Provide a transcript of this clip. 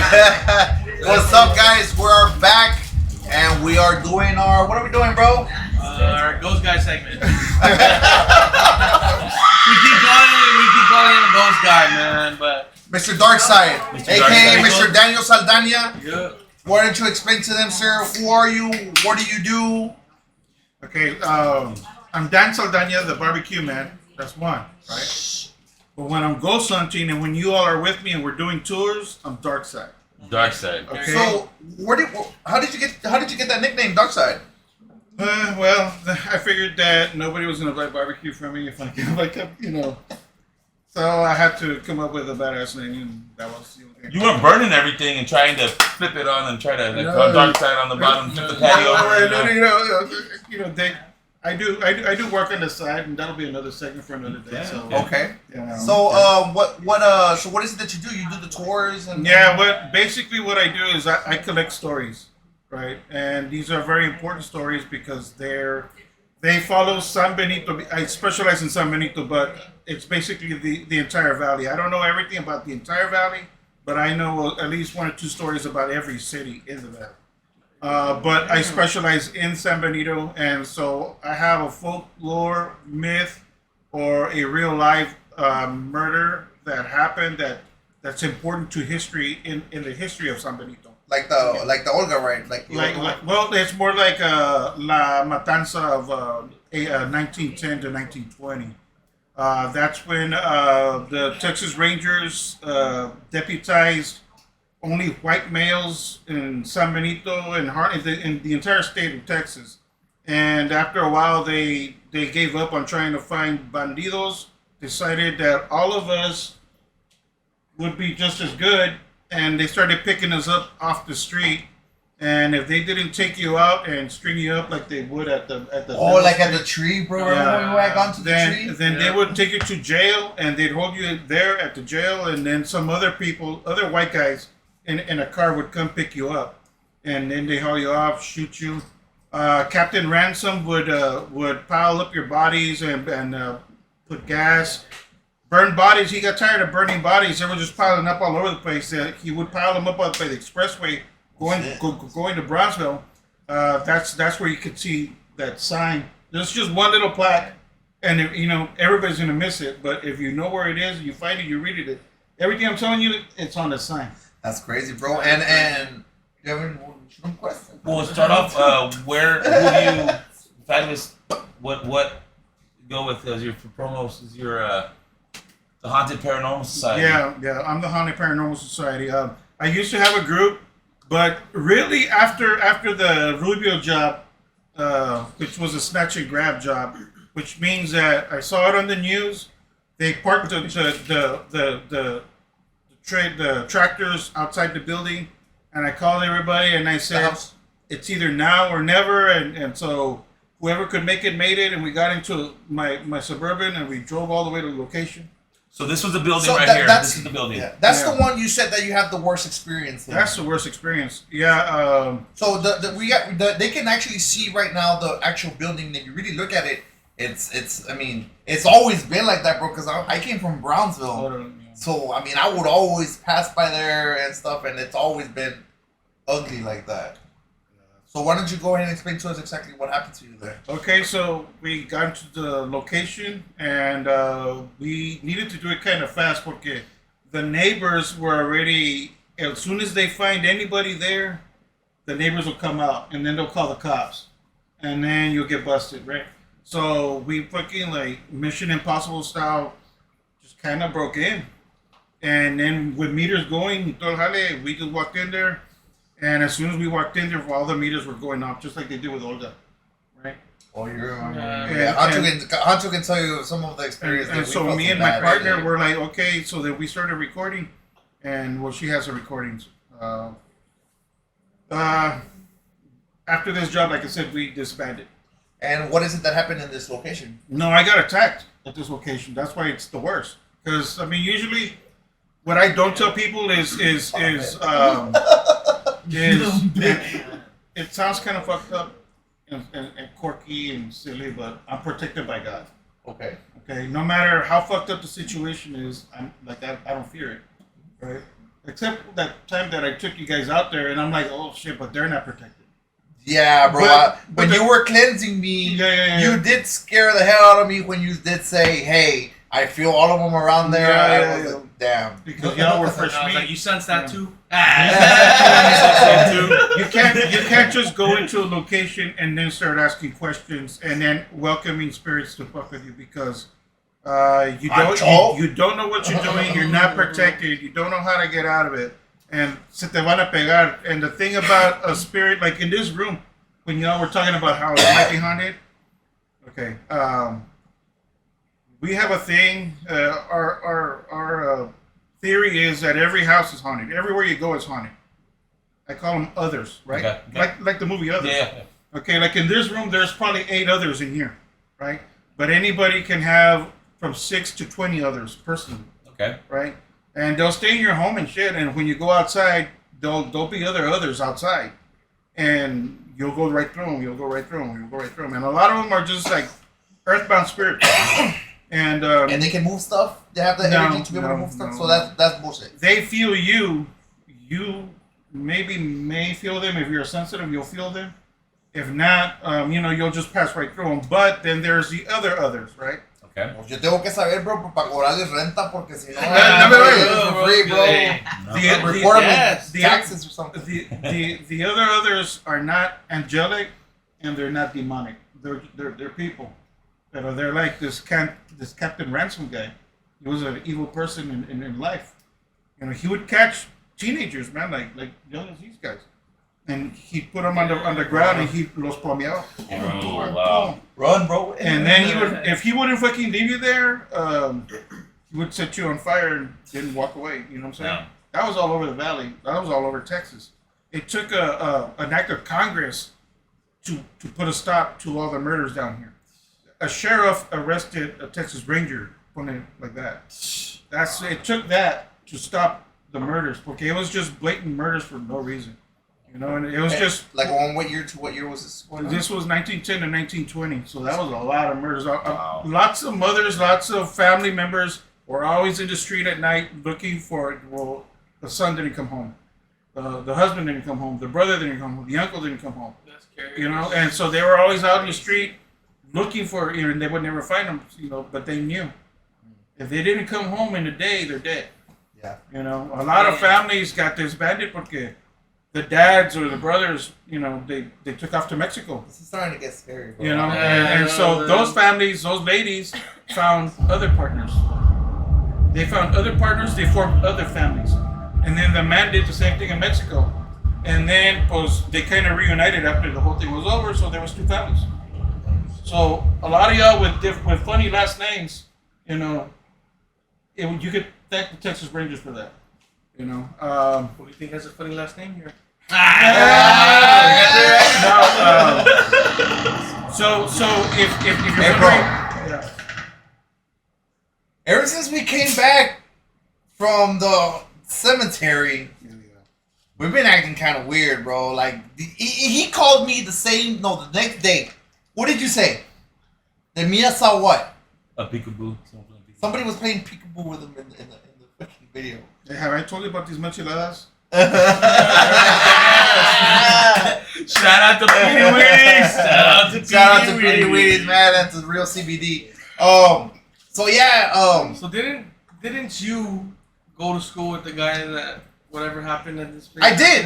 What's up, guys? We're back, and we are doing our. What are we doing, bro? Our Ghost Guy segment. we keep calling him Ghost Guy, man. But Mr. DarkSide, aka Mr. Daniel Saldania. yeah. Why don't you explain to them, sir? Who are you? What do you do? Okay, I'm Dan Saldania, the barbecue man. That's one, right? But when I'm ghost hunting and when you all are with me and we're doing tours, I'm DarkSide. DarkSide. Okay. So, how did you get that nickname, DarkSide? Well, I figured that nobody was gonna buy barbecue from me if I kept, So I had to come up with a badass name, and that was the only thing. You weren't burning everything and trying to flip it on and try to DarkSide on the bottom, flip the patio over. I do work on the side, and that'll be another segment for another day. So Okay. yeah. So, what is it that you do? You do the tours and Basically what I do is I collect stories, right? And these are very important stories because they follow San Benito. I specialize in San Benito, but it's basically the entire valley. I don't know everything about the entire valley, but I know at least one or two stories about every city in the valley. But I specialize in San Benito, and so I have a folklore myth or a real life murder that happened that's important to history in the history of San Benito. like the Olga, right? Well, it's more like La Matanza of 1910 to 1920. That's when the Texas Rangers deputized only white males in San Benito and in the entire state of Texas. And after a while, they gave up on trying to find bandidos, decided that all of us would be just as good, and they started picking us up off the street. And if they didn't take you out and string you up like they would at the at the tree, bro. Yeah. Remember when I got to the tree? Then they would take you to jail, and they'd hold you there at the jail, and then some other white guys in a car would come pick you up, and then they haul you off, shoot you. Captain Ransom would pile up your bodies and put gas, burn bodies. He got tired of burning bodies. They were just piling up all over the place. He would pile them up by the expressway going to Bronzeville. That's where you could see that sign. There's just one little plaque, and everybody's gonna miss it. But if you know where it is, you find it, you read it. Everything I'm telling you, it's on the sign. That's crazy, bro. And you have any question? Well, start off. Who do you? Fabulous. What go with as your promos? Is your the Haunted Paranormal Society? Yeah. I'm the Haunted Paranormal Society. I used to have a group, but really after the Rubio job, which was a snatch and grab job, which means that I saw it on the news. They parked the tractors outside the building, and I called everybody and I said it's either now or never, and so whoever could make it made it, and we got into my Suburban and we drove all the way to the location. So this was the building here. This is the building. Yeah, that's the one you said that you have the worst experience in. That's the worst experience. Yeah. So they can actually see right now the actual building. If you really look at it, it's always been like that, bro. Because I came from Brownsville. So, I would always pass by there and stuff, and it's always been ugly like that. So why don't you go ahead and explain to us exactly what happened to you there? Okay, so we got to the location, and we needed to do it kind of fast because the neighbors were already, as soon as they find anybody there, the neighbors will come out, and then they'll call the cops, and then you'll get busted, right? So we fucking, like, Mission Impossible style, just kind of broke in. And then with meters going, we just walked in there, and as soon as we walked in there, all the meters were going off, just like they did with Olga, right? Oh, you're Hancho can tell you some of the experience. And so me and my partner were like, okay, so then we started recording, and she has the recordings. After this job, like I said, we disbanded. And what is it that happened in this location? No, I got attacked at this location. That's why it's the worst. Because usually. What I don't tell people is it sounds kind of fucked up and quirky and silly, but I'm protected by God. Okay. No matter how fucked up the situation is, I don't fear it, right? Except that time that I took you guys out there, and I'm like, oh shit, but they're not protected. Yeah, bro. But when you were cleansing me, Yeah. you did scare the hell out of me when you did say, "Hey, I feel all of them around there." I was like, damn. Because y'all were fresh I was like, meat. you sense that too? You can't just go into a location and then start asking questions and then welcoming spirits to fuck with you because you don't know what you're doing. You're not protected. You don't know how to get out of it. And se te van a pegar. And the thing about a spirit, like in this room, when y'all were talking about how it might be haunted, okay, we have a thing. Our theory is that every house is haunted. Everywhere you go is haunted. I call them others, right? Okay. Like the movie Others. Yeah. Okay, like in this room, there's probably 8 others in here, right? But anybody can have from 6 to 20 others personally. Okay. Right? And they'll stay in your home and shit. And when you go outside, there'll be others outside, and you'll go right through them. You'll go right through them. And a lot of them are just like earthbound spirits. And they can move stuff. They have the energy to be able to move stuff. So that's bullshit. They feel you. You maybe may feel them. If you're sensitive, you'll feel them. If not, you'll just pass right through them. But then there's the others, right? Okay. Pues yo tengo que saber, bro, para cobrarles renta, porque si no, No, free, bro. Report them taxes or something. The others are not angelic, and they're not demonic. They're people. They're like this Captain Ransom guy. He was an evil person in life. He would catch teenagers, man, like young as these guys. And he'd put them on the ground and he los plomeaba. Oh, wow. Run, bro. And then if he wouldn't fucking leave you there, he would set you on fire and then walk away. You know what I'm saying? Yeah. That was all over the valley. That was all over Texas. It took an act of Congress to put a stop to all the murders down here. A sheriff arrested a Texas Ranger, putting it like that. It took that to stop the murders, porque it was just blatant murders for no reason. And it was just like on what year was this? This was 1910 to 1920, so that was a lot of murders. Wow. Lots of mothers, lots of family members were always in the street at night looking for it. Well, the son didn't come home, the husband didn't come home, the brother didn't come home, the uncle didn't come home. That's scary. And so they were always out in the street looking for and they would never find them. But they knew if they didn't come home in the day, they're dead. Yeah. A lot of families got disbanded porque the dads or the brothers, they took off to Mexico. This is starting to get scary, bro. And so those families, those ladies found other partners. They found other partners, they formed other families. And then the man did the same thing in Mexico. And then they kind of reunited after the whole thing was over, so there was 2 families. So a lot of y'all with funny last names, you could thank the Texas Rangers for that. Who do you think has a funny last name here? So if you're Hey, wondering, ever since we came back from the cemetery, we've been acting kind of weird, bro. Like he called me the next day. What did you say? The Mia saw what? A peekaboo. Somebody was playing peekaboo with him in the fucking video. Hey, have I told you about these enchiladas? Shout out to Petey Weedies. Shout out to Petey Weedies, man. That's a real CBD. So yeah. So didn't you go to school with the guy that whatever happened at this? I did.